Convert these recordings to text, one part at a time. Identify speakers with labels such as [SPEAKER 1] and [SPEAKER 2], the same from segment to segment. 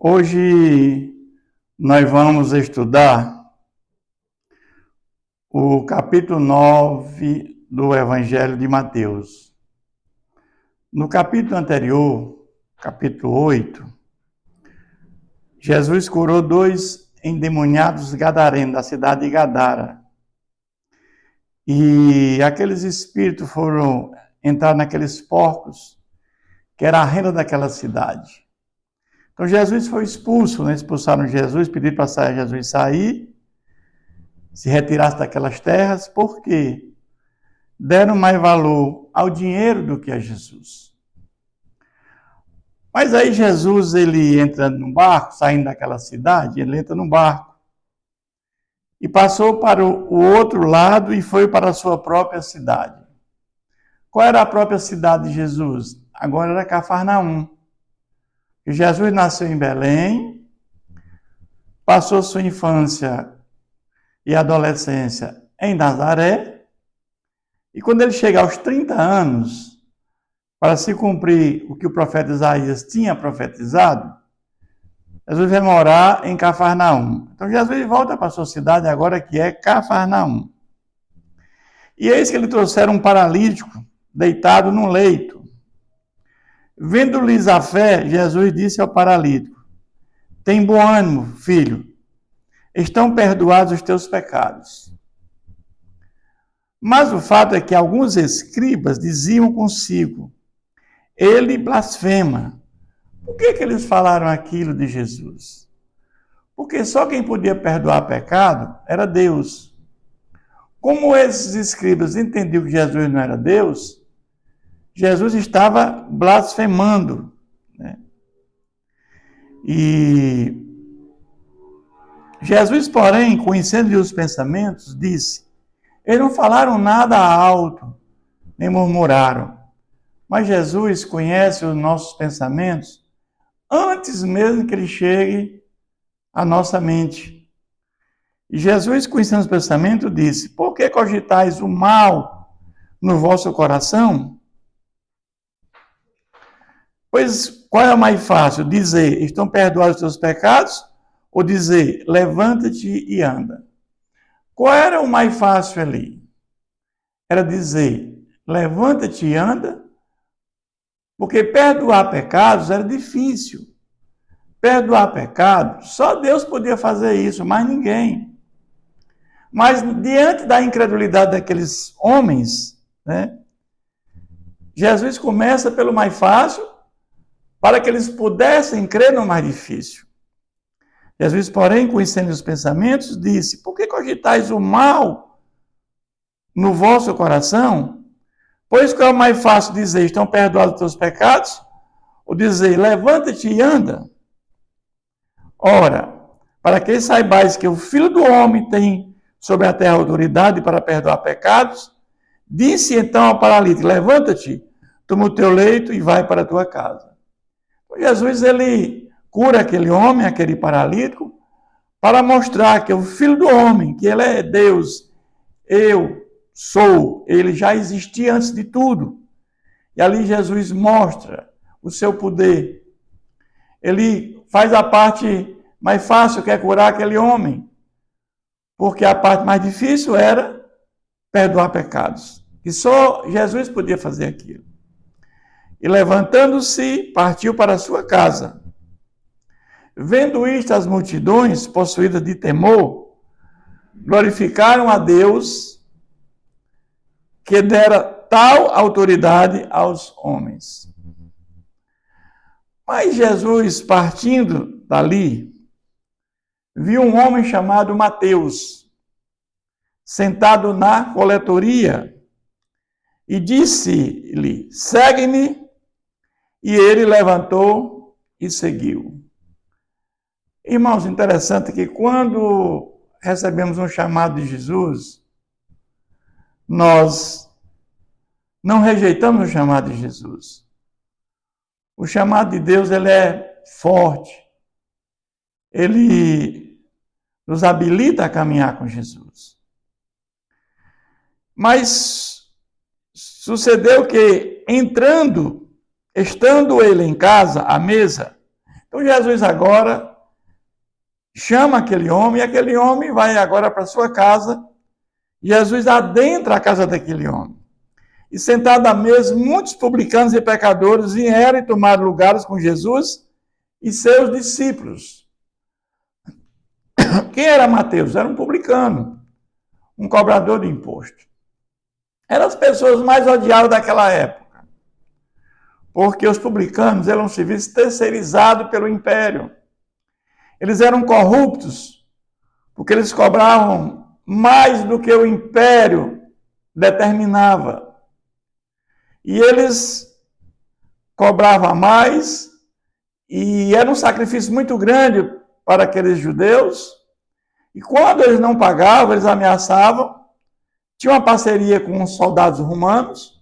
[SPEAKER 1] Hoje nós vamos estudar o capítulo 9 do Evangelho de Mateus. No capítulo anterior, capítulo 8, Jesus curou 2 endemoniados gadarenos da cidade de Gadara. E aqueles espíritos foram entrar naqueles porcos, que era a renda daquela cidade. Então Jesus foi expulso, expulsaram Jesus, pediram para Jesus sair, se retirasse daquelas terras, porque deram mais valor ao dinheiro do que a Jesus. Mas aí Jesus, ele entra no barco, saindo daquela cidade, ele entra no barco, e passou para o outro lado e foi para a sua própria cidade. Qual era a própria cidade de Jesus? Agora era Cafarnaum. Jesus nasceu em Belém, passou sua infância e adolescência em Nazaré, e quando ele chega aos 30 anos, para se cumprir o que o profeta Isaías tinha profetizado, Jesus vai morar em Cafarnaum. Então Jesus volta para a sua cidade agora, que é Cafarnaum. E eis que ele trouxeram um paralítico deitado num leito. Vendo-lhes a fé, Jesus disse ao paralítico: tem bom ânimo, filho, estão perdoados os teus pecados. Mas o fato é que alguns escribas diziam consigo: ele blasfema. Por que eles falaram aquilo de Jesus? Porque só quem podia perdoar pecado era Deus. Como esses escribas entendiam que Jesus não era Deus, Jesus estava blasfemando. E Jesus, porém, conhecendo os pensamentos, disse: eles não falaram nada alto, nem murmuraram. Mas Jesus conhece os nossos pensamentos antes mesmo que ele chegue à nossa mente. E Jesus, conhecendo os pensamentos, disse: por que cogitais o mal no vosso coração? Pois qual é o mais fácil? Dizer: estão perdoados os teus pecados? Ou dizer: levanta-te e anda? Qual era o mais fácil ali? Era dizer: levanta-te e anda? Porque perdoar pecados era difícil. Perdoar pecados, só Deus podia fazer isso, mais ninguém. Mas diante da incredulidade daqueles homens, Jesus começa pelo mais fácil, para que eles pudessem crer no mais difícil. Jesus, porém, conhecendo os pensamentos, disse: por que cogitais o mal no vosso coração? Pois que é o mais fácil dizer: estão perdoados os teus pecados? Ou dizer: levanta-te e anda? Ora, para que saibais que o Filho do Homem tem sobre a terra autoridade para perdoar pecados, disse então ao paralítico: levanta-te, toma o teu leito e vai para a tua casa. Então, Jesus, ele cura aquele homem, aquele paralítico, para mostrar que o Filho do Homem, que ele é Deus, eu sou, ele já existia antes de tudo. E ali Jesus mostra o seu poder. Ele faz a parte mais fácil, que é curar aquele homem. Porque a parte mais difícil era perdoar pecados. E só Jesus podia fazer aquilo. E levantando-se, partiu para a sua casa. Vendo isto, as multidões, possuídas de temor, glorificaram a Deus, que dera tal autoridade aos homens. Mas Jesus, partindo dali, viu um homem chamado Mateus, sentado na coletoria, e disse-lhe: segue-me. E ele levantou e seguiu. Irmãos, interessante que quando recebemos um chamado de Jesus, nós não rejeitamos o chamado de Jesus. O chamado de Deus, ele é forte. Ele nos habilita a caminhar com Jesus. Mas sucedeu que, estando ele em casa, à mesa, Então Jesus agora chama aquele homem, e aquele homem vai agora para sua casa. Jesus adentra a casa daquele homem. E sentado à mesa, muitos publicanos e pecadores vieram e tomaram lugares com Jesus e seus discípulos. Quem era Mateus? Era um publicano, um cobrador de imposto. Eram as pessoas mais odiadas daquela época, porque os publicanos eram um serviço terceirizado pelo império. Eles eram corruptos, porque eles cobravam mais do que o império determinava. E eles cobravam mais, e era um sacrifício muito grande para aqueles judeus. E quando eles não pagavam, eles ameaçavam. Tinha uma parceria com os soldados romanos,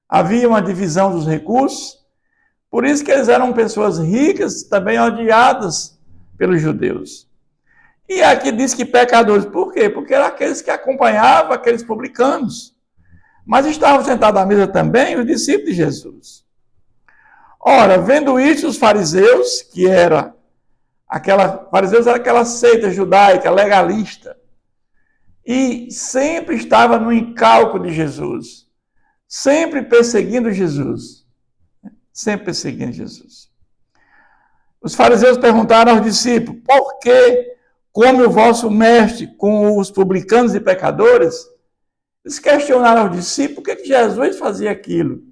[SPEAKER 1] havia uma divisão dos recursos, por isso que eles eram pessoas ricas, também odiadas pelos judeus. E aqui diz que pecadores, por quê? Porque eram aqueles que acompanhavam aqueles publicanos. Mas estavam sentados à mesa também os discípulos de Jesus. Ora, vendo isso, os fariseus, fariseus era aquela seita judaica, legalista, e sempre estava no encalço de Jesus, sempre perseguindo Jesus. Sempre perseguindo Jesus. Os fariseus perguntaram aos discípulos, por que come o vosso mestre com os publicanos e pecadores? Eles questionaram aos discípulos por que Jesus fazia aquilo,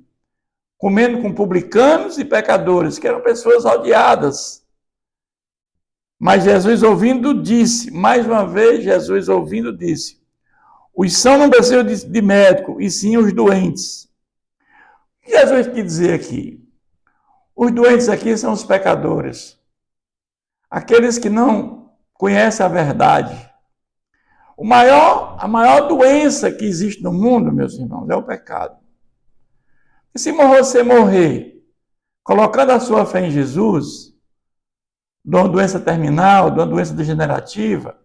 [SPEAKER 1] comendo com publicanos e pecadores, que eram pessoas odiadas. Mas Jesus ouvindo disse, mais uma vez Jesus ouvindo disse, os sãos não precisam de médico, e sim os doentes. O que Jesus quis dizer aqui? Os doentes aqui são os pecadores, aqueles que não conhecem a verdade. A maior doença que existe no mundo, meus irmãos, é o pecado. E se você morrer colocando a sua fé em Jesus, de uma doença terminal, de uma doença degenerativa,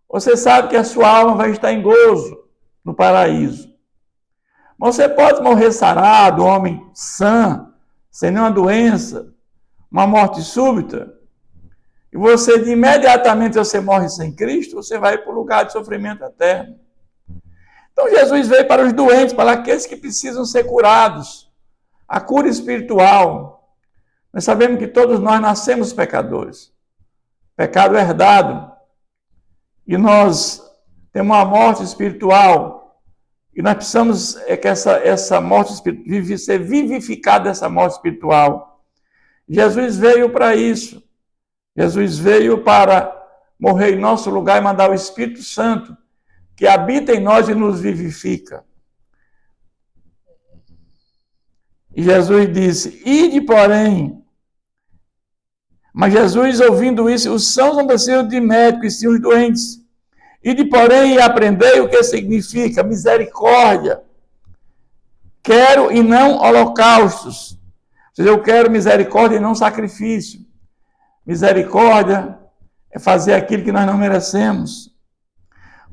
[SPEAKER 1] você sabe que a sua alma vai estar em gozo no paraíso. Mas você pode morrer sarado, homem sã, sem nenhuma doença, uma morte súbita, e você, imediatamente você morre sem Cristo, você vai para o lugar de sofrimento eterno. Então Jesus veio para os doentes, para aqueles que precisam ser curados. A cura espiritual. Nós sabemos que todos nós nascemos pecadores. Pecado herdado. E nós temos uma morte espiritual. E nós precisamos que essa morte espiritual, ser vivificada essa morte espiritual. Jesus veio para isso. Jesus veio para morrer em nosso lugar e mandar o Espírito Santo, que habita em nós e nos vivifica. E Jesus disse, ide, porém. Mas Jesus, ouvindo isso, os sãos não precisam de médico, e sim os doentes. Ide, porém, e aprendei o que significa misericórdia. Quero e não holocaustos. Ou seja, eu quero misericórdia e não sacrifício. Misericórdia é fazer aquilo que nós não merecemos.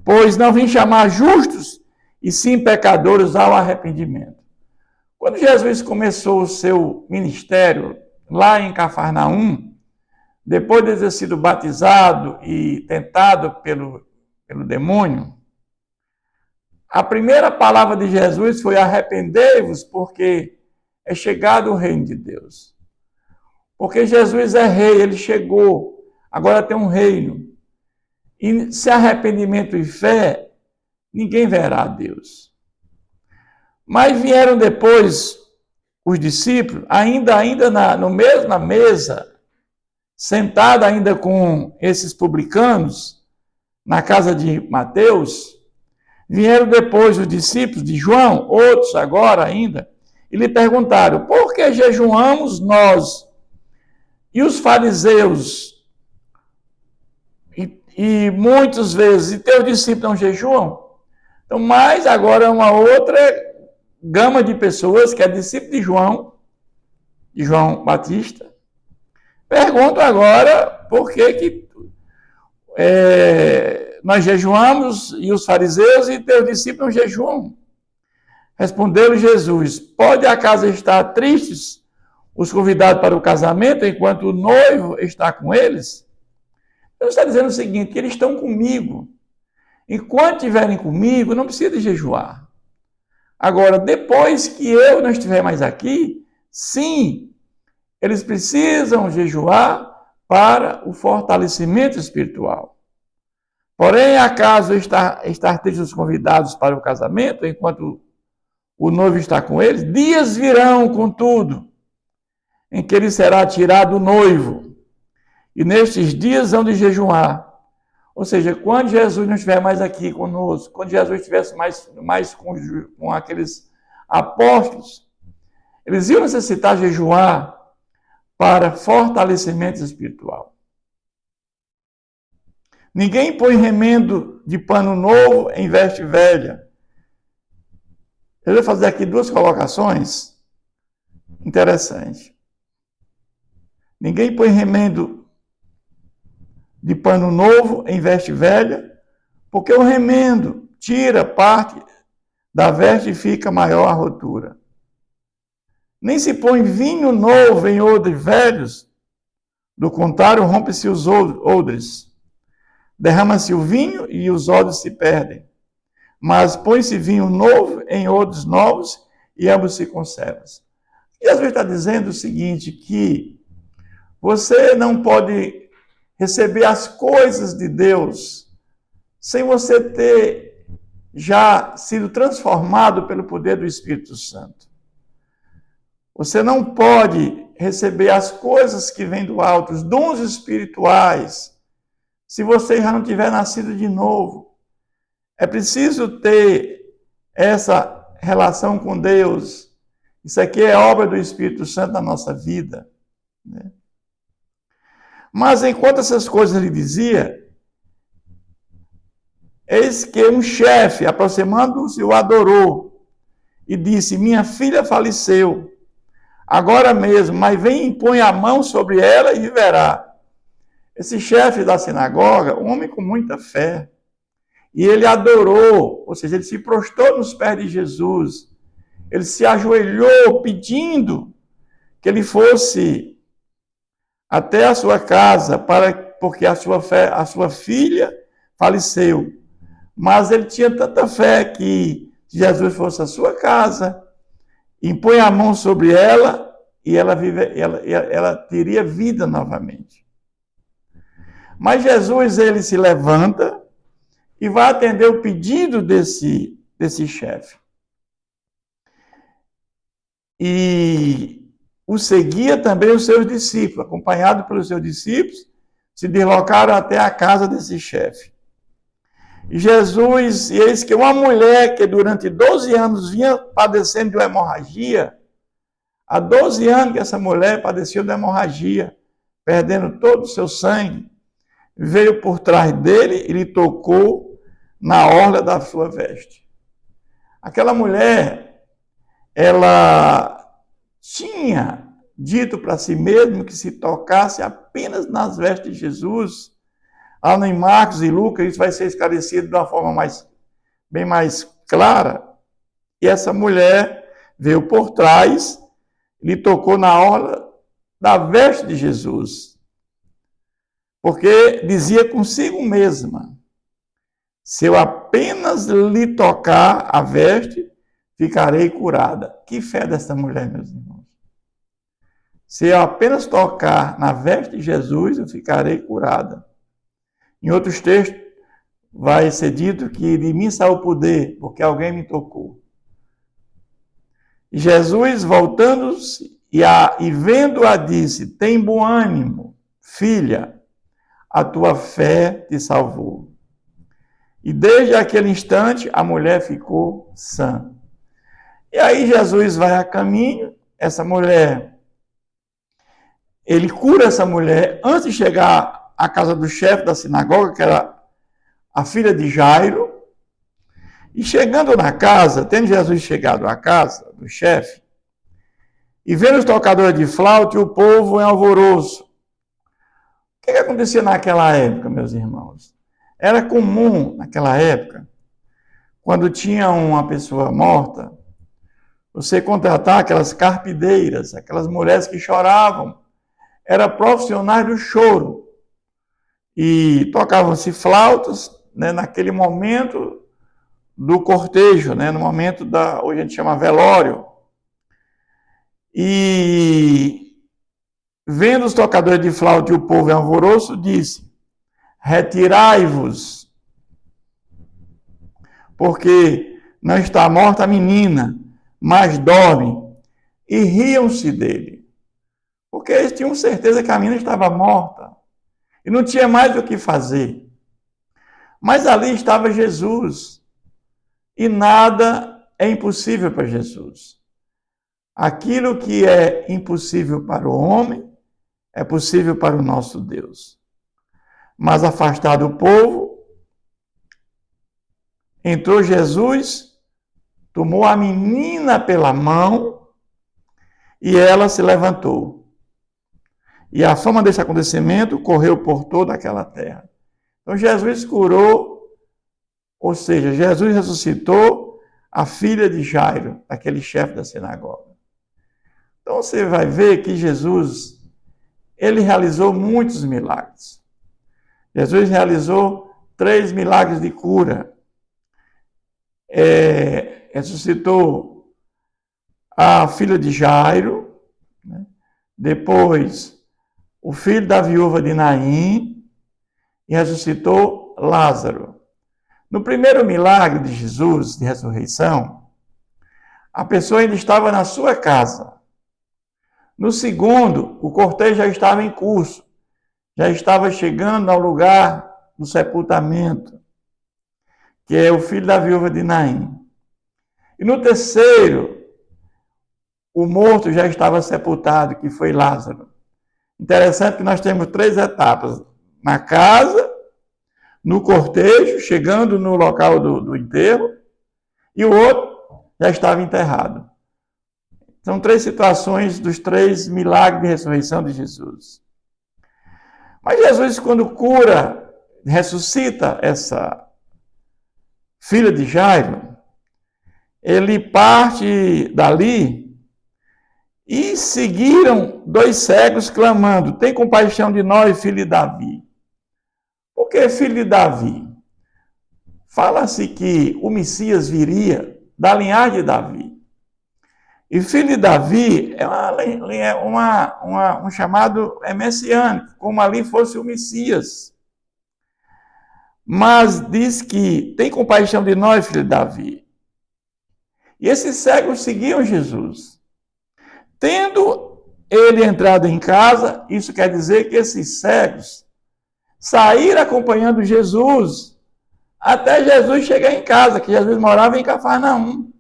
[SPEAKER 1] Pois não vim chamar justos, e sim pecadores ao arrependimento. Quando Jesus começou o seu ministério lá em Cafarnaum, depois de ter sido batizado e tentado pelo demônio, a primeira palavra de Jesus foi arrependei-vos, porque é chegado o reino de Deus. Porque Jesus é rei, ele chegou, agora tem um reino. E sem arrependimento e fé, ninguém verá a Deus. Mas vieram depois os discípulos, ainda na mesa, sentado ainda com esses publicanos, na casa de Mateus, vieram depois os discípulos de João, outros agora ainda, e lhe perguntaram, por que jejuamos nós e os fariseus, e muitas vezes, e teus discípulos não jejuam? Então, mais agora uma outra gama de pessoas, que é discípulo de João Batista, perguntam agora por que nós jejuamos e os fariseus e teus discípulos não jejuam. Respondeu-lhe Jesus, pode acaso estar tristes os convidados para o casamento enquanto o noivo está com eles, Deus está dizendo o seguinte, que eles estão comigo. Enquanto estiverem comigo, não precisa de jejuar. Agora, depois que eu não estiver mais aqui, sim, eles precisam jejuar para o fortalecimento espiritual. Porém, acaso estar tristes os convidados para o casamento, enquanto o noivo está com eles, dias virão, contudo, em que ele será tirado o noivo. E nestes dias hão de jejuar. Ou seja, quando Jesus não estiver mais aqui conosco, quando Jesus estivesse mais com aqueles apóstolos, eles iam necessitar jejuar para fortalecimento espiritual. Ninguém põe remendo de pano novo em veste velha. Eu vou fazer aqui duas colocações interessantes. Ninguém põe remendo de pano novo em veste velha, porque o remendo tira parte da veste e fica maior a rotura. Nem se põe vinho novo em odres velhos, do contrário, rompe-se os odres. Derrama-se o vinho e os odres se perdem. Mas põe-se vinho novo em odres novos e ambos se conservam. E às vezes está dizendo o seguinte, que você não pode receber as coisas de Deus sem você ter já sido transformado pelo poder do Espírito Santo. Você não pode receber as coisas que vêm do alto, os dons espirituais, se você já não tiver nascido de novo. É preciso ter essa relação com Deus. Isso aqui é obra do Espírito Santo na nossa vida, né? Mas enquanto essas coisas ele dizia, eis que um chefe, aproximando-se, o adorou e disse, minha filha faleceu, agora mesmo, mas vem e põe a mão sobre ela e viverá. Esse chefe da sinagoga, um homem com muita fé, e ele adorou, ou seja, ele se prostrou nos pés de Jesus, ele se ajoelhou pedindo que ele fosse até a sua casa, porque a sua filha faleceu. Mas ele tinha tanta fé que Jesus fosse à sua casa, impõe a mão sobre ela e ela teria vida novamente. Mas Jesus, ele se levanta e vai atender o pedido desse chefe. E o seguia também os seus discípulos, acompanhado pelos seus discípulos, se deslocaram até a casa desse chefe. E Jesus, e eis que uma mulher que durante 12 anos vinha padecendo de uma hemorragia, há 12 anos que essa mulher padeceu de hemorragia, perdendo todo o seu sangue, veio por trás dele e lhe tocou na orla da sua veste. Aquela mulher, ela tinha dito para si mesmo que se tocasse apenas nas vestes de Jesus, lá em Marcos e Lucas, isso vai ser esclarecido de uma forma bem mais clara. E essa mulher veio por trás, lhe tocou na orla da veste de Jesus, porque dizia consigo mesma, se eu apenas lhe tocar a veste, ficarei curada. Que fé dessa mulher, meus irmãos. Se eu apenas tocar na veste de Jesus, eu ficarei curada. Em outros textos, vai ser dito que de mim saiu o poder, porque alguém me tocou. E Jesus, voltando-se e vendo-a, disse, tem bom ânimo, filha, a tua fé te salvou. E desde aquele instante, a mulher ficou sã. E aí Jesus vai a caminho, essa mulher, ele cura essa mulher antes de chegar à casa do chefe da sinagoga, que era a filha de Jairo. E chegando na casa, tendo Jesus chegado à casa do chefe, e vendo os tocadores de flauta e o povo em alvoroço. O que acontecia naquela época, meus irmãos? Era comum, naquela época, quando tinha uma pessoa morta, você contratar aquelas carpideiras, aquelas mulheres que choravam, eram profissionais do choro. E tocavam-se flautas, né, naquele momento do cortejo, né, no momento hoje a gente chama velório. E vendo os tocadores de flauta e o povo em alvoroço, disse: retirai-vos, porque não está morta a menina, mas dorme. E riam-se dele, porque eles tinham certeza que a menina estava morta e não tinha mais o que fazer. Mas ali estava Jesus, e nada é impossível para Jesus. Aquilo que é impossível para o homem é possível para o nosso Deus. Mas afastado o povo, entrou Jesus, tomou a menina pela mão e ela se levantou. E a fama desse acontecimento correu por toda aquela terra. Então Jesus curou, ou seja, Jesus ressuscitou a filha de Jairo, aquele chefe da sinagoga. Então você vai ver que Jesus, ele realizou muitos milagres. Jesus realizou 3 milagres de cura. Ressuscitou a filha de Jairo, né? Depois o filho da viúva de Naim, e ressuscitou Lázaro. No primeiro milagre de Jesus, de ressurreição, a pessoa ainda estava na sua casa. No segundo, o cortejo já estava em curso, já estava chegando ao lugar do sepultamento, que é o filho da viúva de Naim. E no terceiro, o morto já estava sepultado, que foi Lázaro. Interessante que nós temos 3 etapas: na casa, no cortejo, chegando no local do enterro, e o outro já estava enterrado. São 3 situações dos 3 milagres de ressurreição de Jesus. Mas Jesus, quando cura, ressuscita essa filha de Jairo, ele parte dali e seguiram 2 cegos clamando: tem compaixão de nós, filho de Davi. Por que filho de Davi? Fala-se que o Messias viria da linhagem de Davi. E filho de Davi é um chamado messiânico, como ali fosse o Messias. Mas diz que tem compaixão de nós, filho de Davi. E esses cegos seguiam Jesus. Tendo ele entrado em casa, isso quer dizer que esses cegos saíram acompanhando Jesus até Jesus chegar em casa, que Jesus morava em Cafarnaum.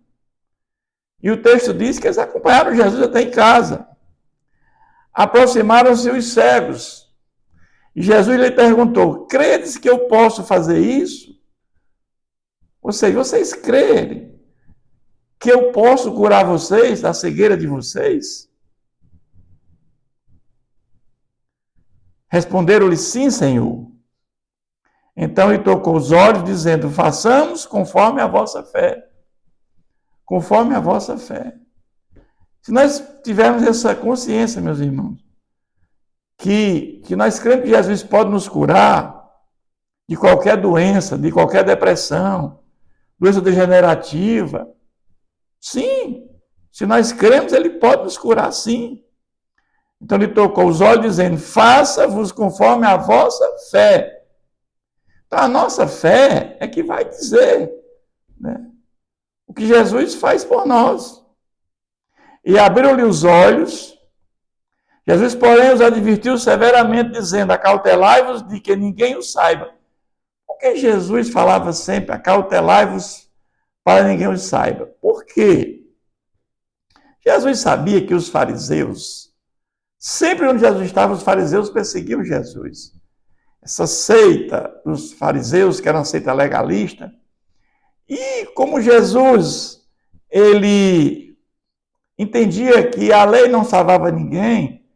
[SPEAKER 1] E o texto diz que eles acompanharam Jesus até em casa. Aproximaram-se os cegos. E Jesus lhe perguntou: credes que eu posso fazer isso? Ou seja, vocês creem que eu posso curar vocês da cegueira de vocês? Responderam-lhe: sim, Senhor. Então ele tocou os olhos, dizendo: façamos conforme a vossa fé. Conforme a vossa fé. Se nós tivermos essa consciência, meus irmãos, que nós cremos que Jesus pode nos curar de qualquer doença, de qualquer depressão, doença degenerativa, sim, se nós cremos, ele pode nos curar, sim. Então ele tocou os olhos, dizendo: faça-vos conforme a vossa fé. Então a nossa fé é que vai dizer, né, o que Jesus faz por nós. E abriram-lhe os olhos. Jesus, porém, os advertiu severamente, dizendo: acautelai-vos de que ninguém o saiba. Por que Jesus falava sempre: acautelai-vos para que ninguém o saiba? Por quê? Jesus sabia que os fariseus, sempre onde Jesus estava, os fariseus perseguiam Jesus. Essa seita dos fariseus, que era uma seita legalista, e como Jesus, ele entendia que a lei não salvava ninguém,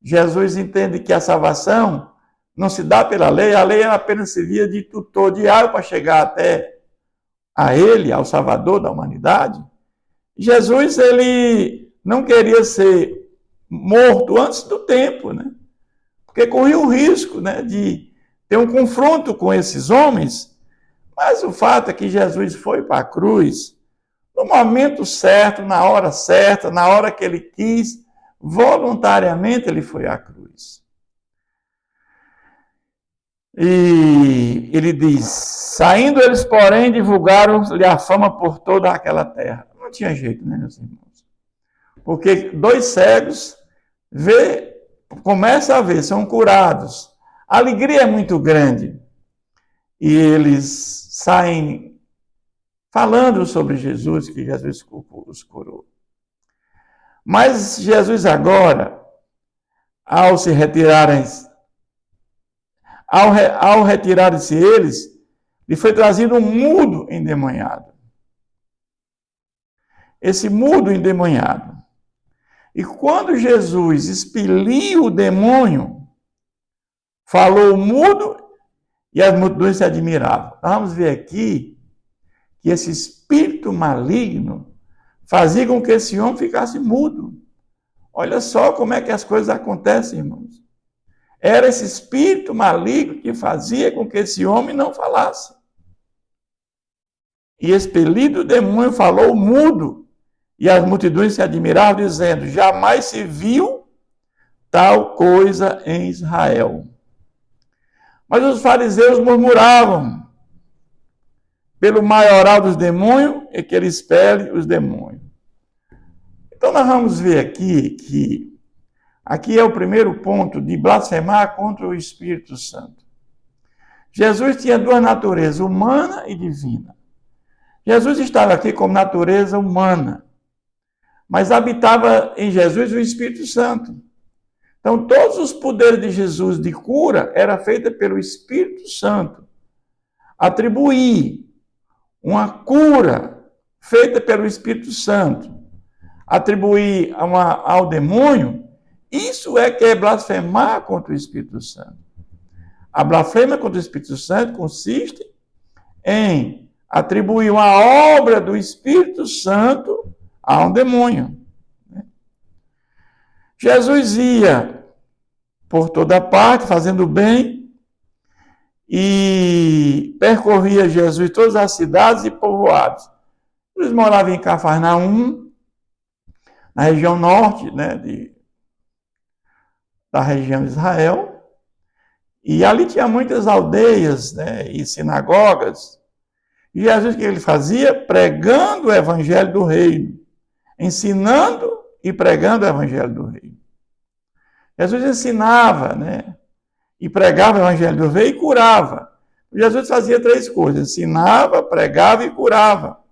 [SPEAKER 1] Jesus entende que a salvação não se dá pela lei, a lei apenas servia de tutor diário para chegar até a ele, ao Salvador da humanidade. Jesus, ele não queria ser morto antes do tempo, né? Porque corria o risco, né, de ter um confronto com esses homens. Mas o fato é que Jesus foi para a cruz no momento certo, na hora que ele quis, voluntariamente ele foi à cruz. E ele diz, saindo eles, porém, divulgaram-lhe a fama por toda aquela terra. Não tinha jeito, né, meus irmãos? Porque 2 cegos começam a ver, são curados. A alegria é muito grande. E eles saem falando sobre Jesus, que Jesus os curou. Mas Jesus agora, ao se retirarem, ao retirarem-se eles, lhe foi trazido um mudo endemoniado. Esse mudo endemoniado. E quando Jesus expeliu o demônio, falou o mudo e as multidões se admiravam. Nós vamos ver aqui que esse espírito maligno fazia com que esse homem ficasse mudo. Olha só como é que as coisas acontecem, irmãos. Era esse espírito maligno que fazia com que esse homem não falasse. E expelido o demônio, falou mudo, e as multidões se admiravam, dizendo, jamais se viu tal coisa em Israel. Mas os fariseus murmuravam pelo maioral dos demônios e que ele expele os demônios. Então nós vamos ver aqui que aqui é o primeiro ponto de blasfemar contra o Espírito Santo. Jesus tinha 2 naturezas, humana e divina. Jesus estava aqui como natureza humana, mas habitava em Jesus o Espírito Santo. Então, todos os poderes de Jesus de cura era feita pelo Espírito Santo. Atribuir uma cura feita pelo Espírito Santo, atribuir ao demônio, isso é que é blasfemar contra o Espírito Santo. A blasfêmia contra o Espírito Santo consiste em atribuir uma obra do Espírito Santo a um demônio. Jesus ia por toda parte, fazendo bem, e percorria Jesus todas as cidades e povoados. Eles moravam em Cafarnaum, na região norte, né, da região de Israel, e ali tinha muitas aldeias, né, e sinagogas. E Jesus, o que ele fazia? Pregando o evangelho do reino, ensinando e pregando o evangelho do reino. Jesus ensinava, né, e pregava o evangelho do reino e curava. Jesus fazia 3 coisas, ensinava, pregava e curava,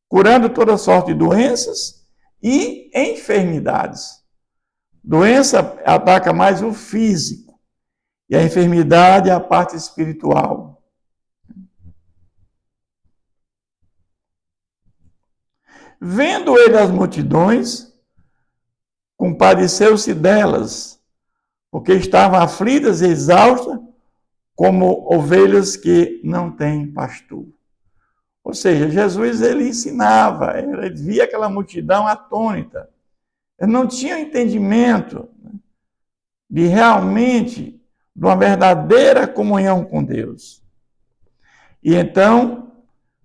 [SPEAKER 1] curando toda sorte de doenças e enfermidades. Doença ataca mais o físico, e a enfermidade é a parte espiritual. Vendo ele as multidões, compadeceu-se delas, porque estavam aflitas e exaustas, como ovelhas que não têm pastor. Ou seja, Jesus, ele ensinava, ele via aquela multidão atônita. Ele não tinha entendimento de realmente, de uma verdadeira comunhão com Deus. E então,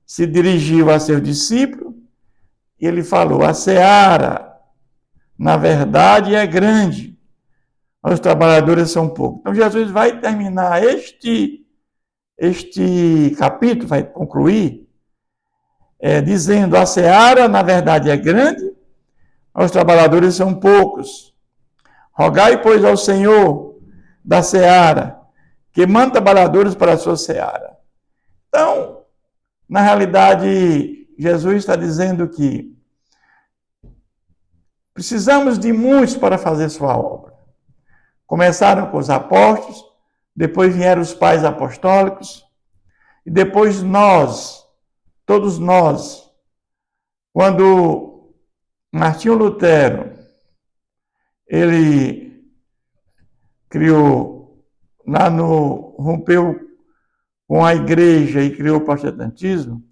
[SPEAKER 1] se dirigiu a seus discípulos, e ele falou, a seara, na verdade, é grande, os trabalhadores são poucos. Então, Jesus vai terminar este capítulo, vai concluir, dizendo, a seara, na verdade, é grande, os trabalhadores são poucos. Rogai, pois, ao Senhor da seara, que manda trabalhadores para a sua seara. Então, na realidade, Jesus está dizendo que precisamos de muitos para fazer sua obra. Começaram com os apóstolos, depois vieram os pais apostólicos, e depois nós, todos nós. Quando Martinho Lutero, ele rompeu com a igreja e criou o protestantismo,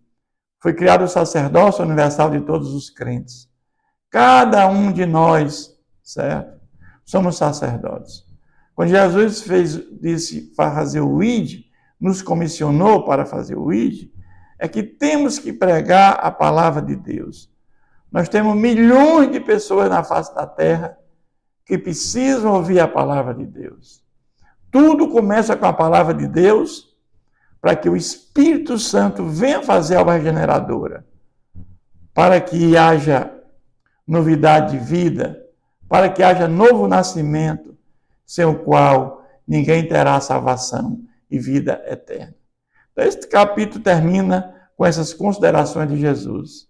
[SPEAKER 1] foi criado o sacerdócio universal de todos os crentes. Cada um de nós, certo? Somos sacerdotes. Quando Jesus disse para fazer o ID, nos comissionou para fazer o ID, é que temos que pregar a palavra de Deus. Nós temos milhões de pessoas na face da terra que precisam ouvir a palavra de Deus. Tudo começa com a palavra de Deus para que o Espírito Santo venha fazer a obra regeneradora, para que haja novidade de vida, para que haja novo nascimento, sem o qual ninguém terá salvação e vida eterna. Então, este capítulo termina com essas considerações de Jesus.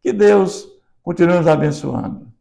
[SPEAKER 1] Que Deus continue nos abençoando.